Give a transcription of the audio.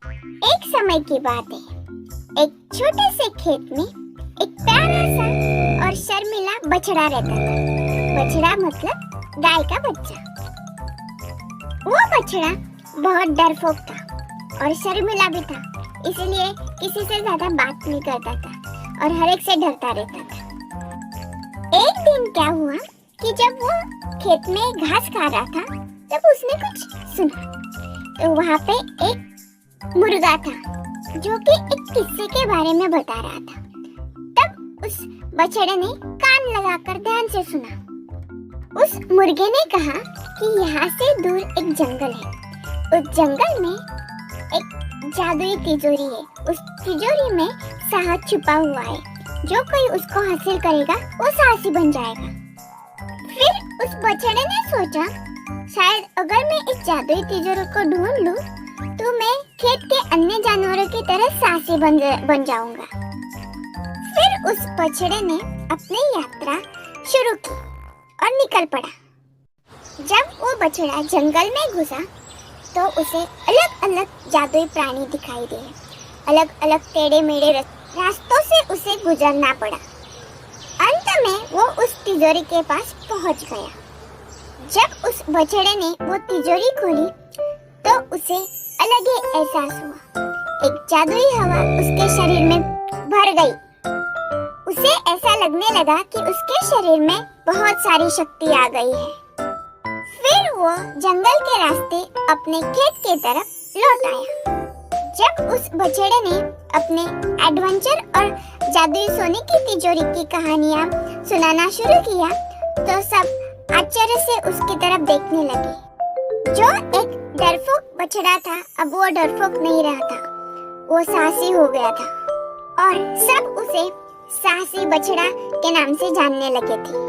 एक समय की बात है। एक छोटे से खेत में एक प्यारा सा और शर्मीला बछड़ा रहता था। बछड़ा मतलब गाय का बच्चा। वो बछड़ा बहुत डरपोक था और शर्मीला भी था, इसलिए किसी से ज्यादा बात नहीं करता था और हर एक से डरता रहता था। एक दिन क्या हुआ कि जब वो खेत में घास खा रहा था, तब उसने कुछ सुना। तो वहाँ पे एक मुर्गा था जो कि एक किस्से के बारे में बता रहा था। तब उस बछड़े ने कान लगाकर ध्यान से सुना। उस मुर्गे ने कहा कि यहाँ से दूर एक जंगल है। उस जंगल में एक जादुई तिजोरी है। उस तिजोरी में साहस छुपा हुआ है। जो कोई उसको हासिल करेगा वो साहसी बन जाएगा। फिर उस बछड़े ने सोचा, शायद अगर मैं इस जादुई तिजोरी को ढूंढ लूं तो मैं खेत के अन्य जानवरों की तरह साहसी बन जाऊंगा। फिर उस बछड़े ने अपनी यात्रा शुरू की और निकल पड़ा। जब वो बछड़ा जंगल में घुसा तो उसे अलग अलग जादुई प्राणी दिखाई दिए। अलग अलग टेढ़े मेढ़े रास्तों से उसे गुजरना पड़ा। अंत में वो उस तिजोरी के पास पहुंच गया। जब उस बछड़े ने वो तिजोरी खोली तो उसे अलग ही एहसास हुआ। एक जादुई हवा उसके शरीर में भर गई। उसे ऐसा लगने लगा कि उसके शरीर में बहुत सारी शक्ति आ गई है। फिर वो जंगल के रास्ते अपने खेत की तरफ लौट आया। जब उस बछड़े ने अपने एडवेंचर और जादुई सोने की तिजोरी की कहानियां सुनाना शुरू किया तो सब आश्चर्य से उसकी तरफ देखने लगे। जो एक डरपोक बछड़ा था, अब वो डरपोक नहीं रहा था, वो साहसी हो गया था और सब उसे साहसी बछड़ा के नाम से जानने लगे थे।